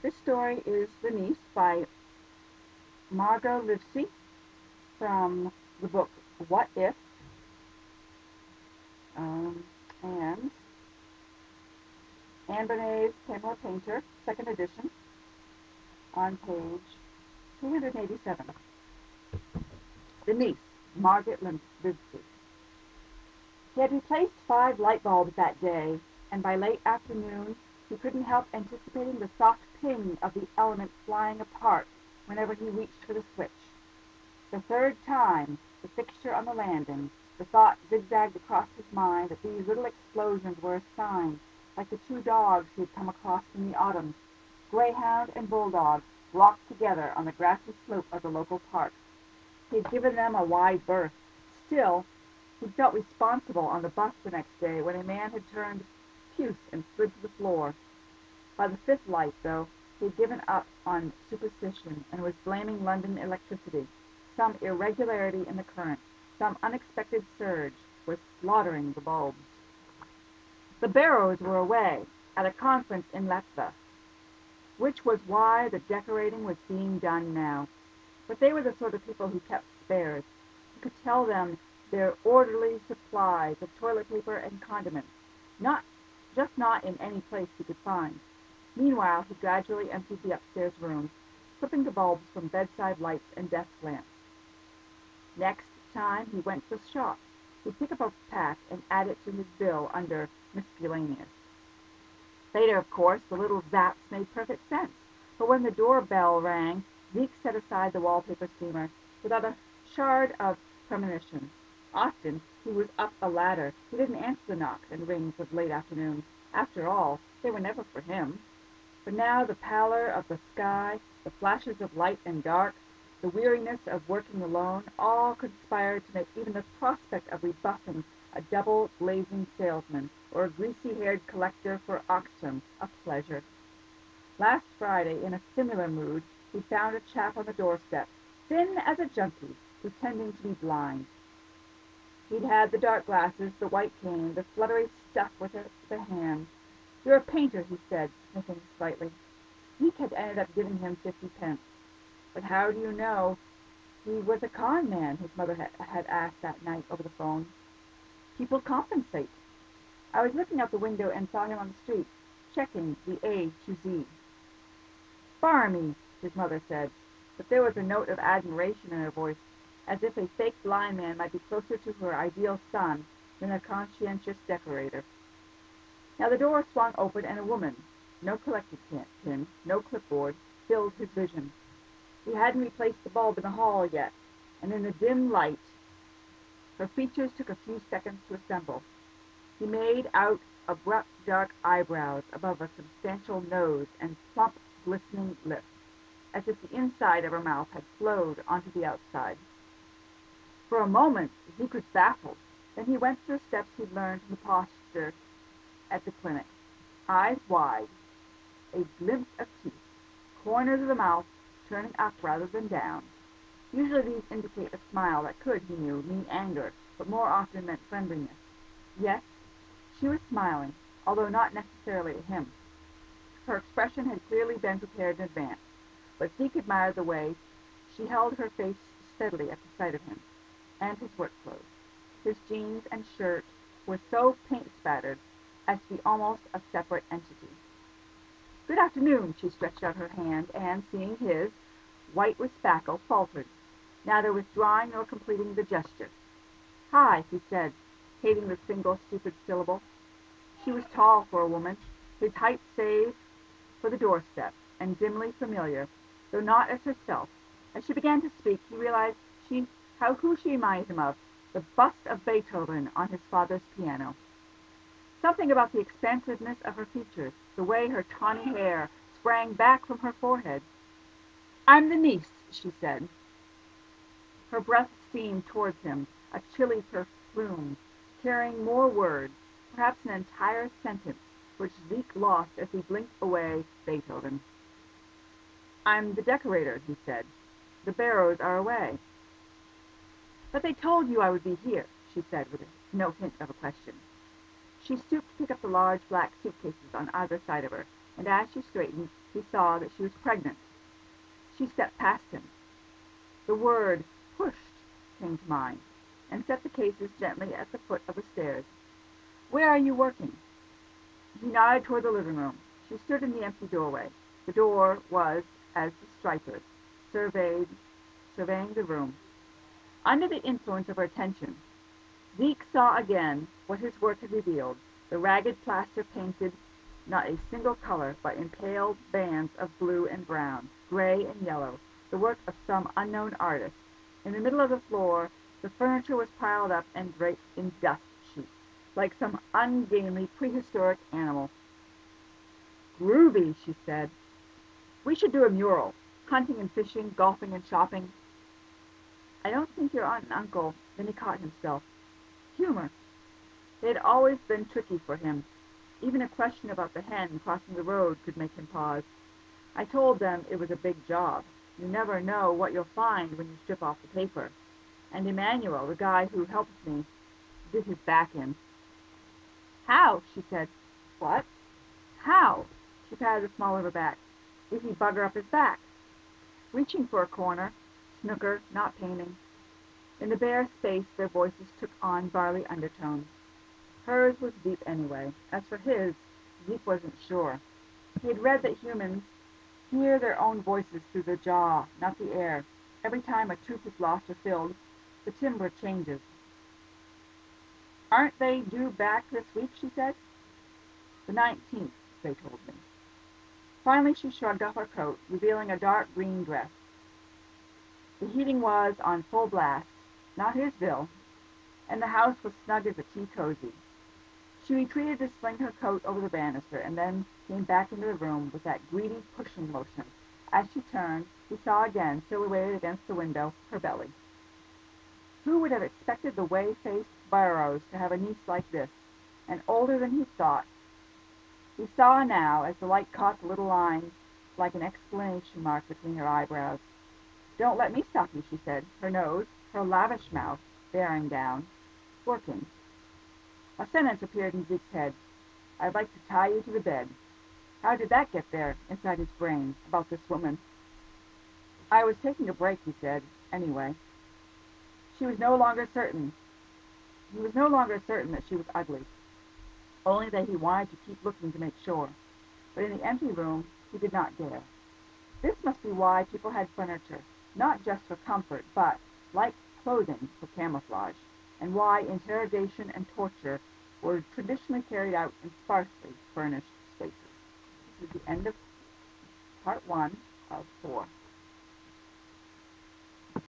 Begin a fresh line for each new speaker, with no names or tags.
This story is The Niece by Margot Livesey from the book What If? And Anne Bonnet's Pamela Painter, second edition, on page 287. The Niece, Margot Livesey. He had replaced 5 light bulbs that day, and by late afternoon he couldn't help anticipating the soft ping of the element flying apart whenever he reached for the switch. The third time, the fixture on the landing, the thought zigzagged across his mind that these little explosions were a sign, like the 2 dogs he had come across in the autumn, greyhound and bulldog, locked together on the grassy slope of the local park. He had given them a wide berth. Still, he felt responsible on the bus the next day when a man had turned puce and slid to the floor. By the 5th light, though, he had given up on superstition and was blaming London electricity. Some irregularity in the current, some unexpected surge, was slaughtering the bulbs. The Barrows were away, at a conference in Latva, which was why the decorating was being done now. But they were the sort of people who kept spares. You could tell them their orderly supplies of toilet paper and condiments, not in any place he could find. Meanwhile, he gradually emptied the upstairs rooms, clipping the bulbs from bedside lights and desk lamps. Next time he went to the shop, he'd pick up a pack and add it to his bill under miscellaneous. Later, of course, the little zaps made perfect sense, but when the doorbell rang, Zeke set aside the wallpaper steamer without a shard of premonition. Often he was up a ladder. He didn't answer the knocks and rings of late afternoons. After all, they were never for him. But now the pallor of the sky, the flashes of light and dark, the weariness of working alone, all conspired to make even the prospect of rebuffing a double blazing salesman or a greasy-haired collector for auction a pleasure. Last Friday, in a similar mood, he found a chap on the doorstep, thin as a junkie, pretending to be blind. He'd had the dark glasses, the white cane, the fluttery stuff with the hands. "You're a painter," he said, sniffing slightly. Zeke had ended up giving him 50 pence. "But how do you know he was a con man?" his mother had asked that night over the phone. "People compensate. I was looking out the window and saw him on the street, checking the A to Z." "Barmy," his mother said, but there was a note of admiration in her voice, as if a fake blind man might be closer to her ideal son than a conscientious decorator. Now the door swung open and a woman, no collecting pin, no clipboard, filled his vision. He hadn't replaced the bulb in the hall yet, and in the dim light her features took a few seconds to assemble. He made out abrupt dark eyebrows above a substantial nose and plump, glistening lips, as if the inside of her mouth had flowed onto the outside. For a moment Zeke was baffled. Then he went through steps he'd learned from the posture at the clinic. Eyes wide, a glimpse of teeth, corners of the mouth turning up rather than down. Usually these indicate a smile that could, he knew, mean anger, but more often meant friendliness. Yes, she was smiling, although not necessarily at him. Her expression had clearly been prepared in advance, but Zeke admired the way she held her face steadily at the sight of him, and his work clothes. His jeans and shirt were so paint-spattered as to be almost a separate entity. "Good afternoon," she stretched out her hand, and, seeing his, white with spackle, faltered, neither withdrawing nor completing the gesture. "Hi," he said, hating the single stupid syllable. She was tall for a woman, his height save for the doorstep, and dimly familiar, though not as herself. As she began to speak, he realized who she reminded him of, the bust of Beethoven on his father's piano. Something about the expansiveness of her features, the way her tawny hair sprang back from her forehead. "I'm the niece," she said. Her breath steamed towards him, a chilly perfume, carrying more words, perhaps an entire sentence, which Zeke lost as he blinked away Beethoven. "I'm the decorator," he said. "The Barrows are away." "But they told you I would be here," she said, with no hint of a question. She stooped to pick up the large black suitcases on either side of her. and as she straightened, he saw that she was pregnant. She stepped past him. The word "pushed" came to mind, and set the cases gently at the foot of the stairs. "Where are you working?" He nodded toward the living room. She stood in the empty doorway. The door was as the stripers, surveying the room. Under the influence of her attention, Zeke saw again what his work had revealed, the ragged plaster painted not a single color, but in pale bands of blue and brown, gray and yellow, the work of some unknown artist. In the middle of the floor the furniture was piled up and draped in dust sheets, like some ungainly prehistoric animal. "Groovy," she said. "We should do a mural. Hunting and fishing, golfing and shopping." "I don't think your aunt and uncle—" Then he caught himself. Humor. They had always been tricky for him. Even a question about the hen crossing the road could make him pause. "I told them it was a big job. You never know what you'll find when you strip off the paper. And Emmanuel, the guy who helps me, did his back in." "How?" she said. "What?" "How?" She patted the small of her back. "Did he bugger up his back?" Reaching for a corner. Snooker, not painting. In the bare space their voices took on barley undertones. Hers was deep anyway. As for his, Zeke wasn't sure. He had read that humans hear their own voices through the jaw, not the air. Every time a tooth is lost or filled, the timbre changes. "Aren't they due back this week?" she said. "The 19th, they told me." Finally she shrugged off her coat, revealing a dark green dress. The heating was on full blast, not his bill, and the house was snug as a tea cozy. She retreated to sling her coat over the banister, and then came back into the room with that greedy pushing motion. As she turned, he saw again, silhouetted against the window, her belly. Who would have expected the whey-faced Burrows to have a niece like this, and older than he thought? He saw now, as the light caught the little line like an exclamation mark between her eyebrows. "Don't let me stop you," she said, her nose, her lavish mouth, bearing down, working. A sentence appeared in Zeke's head. "I'd like to tie you to the bed." How did that get there, inside his brain, about this woman? "I was taking a break," he said, "anyway." She was no longer certain. He was no longer certain that she was ugly, only that he wanted to keep looking to make sure. But in the empty room he did not dare. This must be why people had furniture, not just for comfort, but, like clothing, for camouflage, and why interrogation and torture were traditionally carried out in sparsely furnished spaces. This is the end of part 1 of 4.